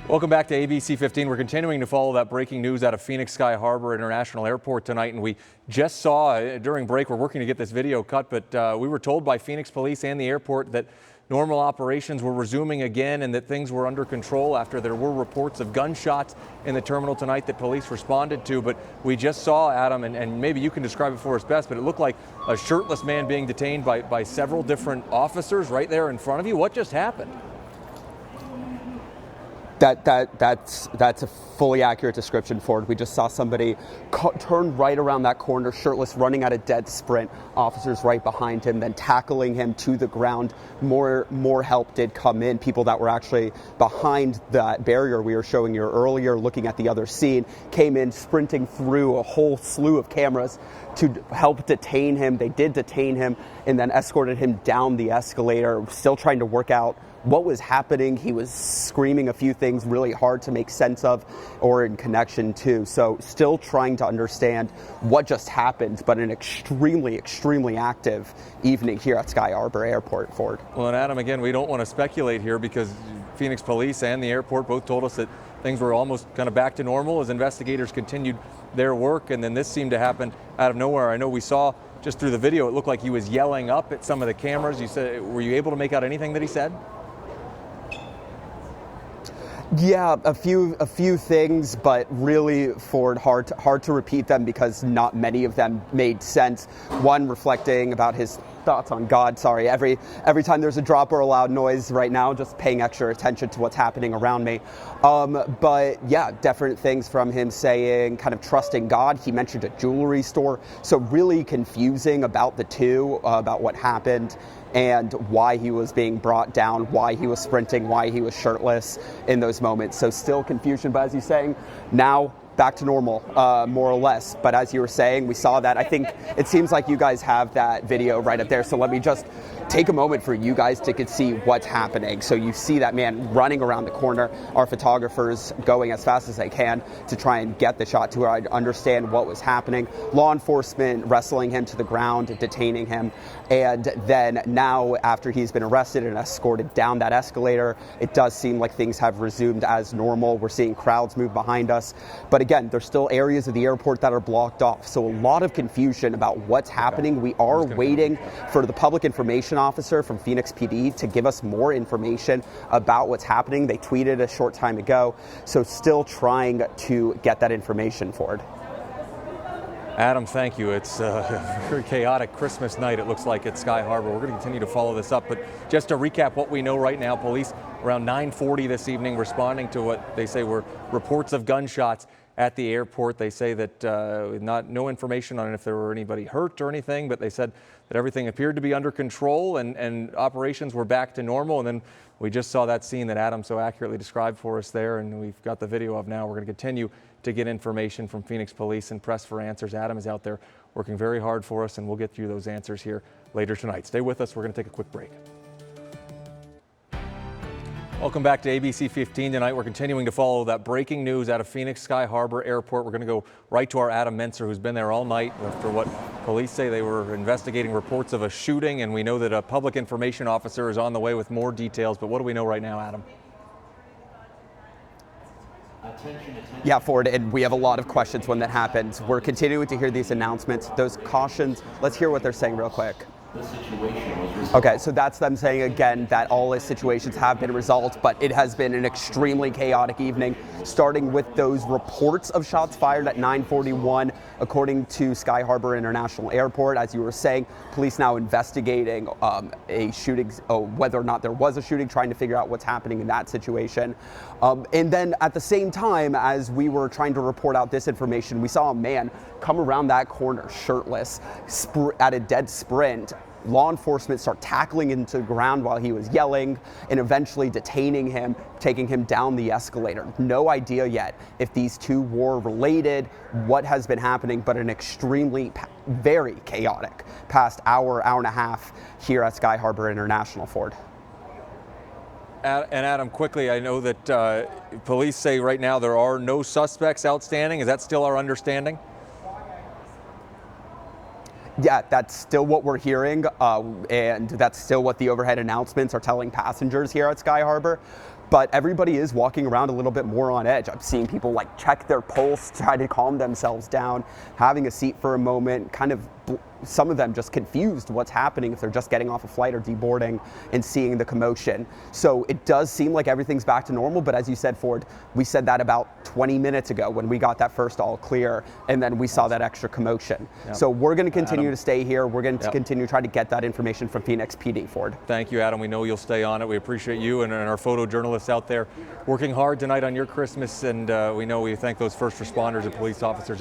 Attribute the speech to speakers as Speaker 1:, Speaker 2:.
Speaker 1: Welcome back to ABC 15. We're continuing to follow that breaking news out of Phoenix Sky Harbor International Airport tonight, and we just saw during break, we're working to get this video cut, but we were told by Phoenix police and the airport that normal operations were resuming again and that things were under control after there were reports of gunshots in the terminal tonight that police responded to. But we just saw, Adam, and maybe you can describe it for us best, but it looked like a shirtless man being detained by several different officers right there in front of you. What just happened?
Speaker 2: That's a fully accurate description, Ford. We just saw somebody turn right around that corner, shirtless, running at a dead sprint. Officers right behind him, then tackling him to the ground. More help did come in. People that were actually behind that barrier we were showing you earlier, looking at the other scene, came in sprinting through a whole slew of cameras to help detain him. They did detain him and then escorted him down the escalator, still trying to work out what was happening. He was screaming a few things really hard to make sense of or in connection to. So still trying to understand what just happened, but an extremely active evening here at Sky Harbor Airport, Ford.
Speaker 1: Well, and Adam, again, we don't want to speculate here because Phoenix police and the airport both told us that things were almost kind of back to normal as investigators continued their work. And then this seemed to happen out of nowhere. I know we saw just through the video, it looked like he was yelling up at some of the cameras. You said, were you able to make out anything that he said?
Speaker 2: Yeah, a few things, but really, Ford, hard to repeat them because not many of them made sense. One reflecting about his thoughts on God. Sorry, every time there's a drop or a loud noise right now, just paying extra attention to what's happening around me. But yeah, different things from him saying kind of trusting God. He mentioned a jewelry store. So really confusing about the two, about what happened and why he was being brought down, why he was sprinting, why he was shirtless in those moments. So still confusion, but as you're saying, now back to normal, more or less. But as you were saying, we saw that. I think it seems like you guys have that video right up there. So let me just take a moment for you guys to see what's happening. So you see that man running around the corner, our photographers going as fast as they can to try and get the shot to understand what was happening. Law enforcement wrestling him to the ground, detaining him. And then now, after he's been arrested and escorted down that escalator, it does seem like things have resumed as normal. We're seeing crowds move behind us. But again, there's still areas of the airport that are blocked off. So a lot of confusion about what's happening. We are waiting for the public information officer from Phoenix PD to give us more information about what's happening. They tweeted a short time ago. So still trying to get that information, Ford.
Speaker 1: Adam, thank you. It's a very chaotic Christmas night, it looks like, at Sky Harbor. We're going to continue to follow this up. But just to recap what we know right now, police around 9:40 this evening responding to what they say were reports of gunshots at the airport. They say that no information on if there were anybody hurt or anything, but they said that everything appeared to be under control and operations were back to normal. And then we just saw that scene that Adam so accurately described for us there, and we've got the video of now. We're going to continue to get information from Phoenix police and press for answers. Adam is out there working very hard for us, and we'll get you those answers here later tonight. Stay with us. We're going to take a quick break. Welcome back to ABC 15 tonight. We're continuing to follow that breaking news out of Phoenix Sky Harbor Airport. We're going to go right to our Adam Menser, who's been there all night after what police say they were investigating reports of a shooting, and we know that a public information officer is on the way with more details. But what do we know right now, Adam?
Speaker 2: Yeah, Ford, and we have a lot of questions when that happens. We're continuing to hear these announcements, those cautions. Let's hear what they're saying real quick.
Speaker 3: The situation was resolved.
Speaker 2: Okay, so that's them saying again that all the situations have been resolved, but it has been an extremely chaotic evening, starting with those reports of shots fired at 9:41, according to Sky Harbor International Airport. As you were saying, police now investigating a shooting, whether or not there was a shooting, trying to figure out what's happening in that situation. And then at the same time, as we were trying to report out this information, we saw a man come around that corner shirtless at a dead sprint. Law enforcement start tackling him to the ground while he was yelling and eventually detaining him, taking him down the escalator. No idea yet if these two were related, what has been happening, but an extremely, very chaotic past hour and a half here at Sky Harbor International, Ford.
Speaker 1: And Adam, quickly, I know that police say right now there are no suspects outstanding. Is that still our understanding?
Speaker 2: Yeah, that's still what we're hearing, and that's still what the overhead announcements are telling passengers here at Sky Harbor. but everybody is walking around a little bit more on edge. I'm seeing people like check their pulse, try to calm themselves down, having a seat for a moment, kind of some of them just confused what's happening if they're just getting off a flight or deboarding and seeing the commotion. So it does seem like everything's back to normal, but as you said, Ford, we said that about 20 minutes ago when we got that first all clear, and then we saw that extra commotion.
Speaker 1: Yep.
Speaker 2: So we're going to continue
Speaker 1: Adam.
Speaker 2: to stay here. We're going to
Speaker 1: Yep.
Speaker 2: continue to try to get that information from Phoenix PD, Ford.
Speaker 1: Thank you, Adam. We know you'll stay on it. We appreciate you and our photojournalists out there working hard tonight on your Christmas, and we know we thank those first responders and police officers.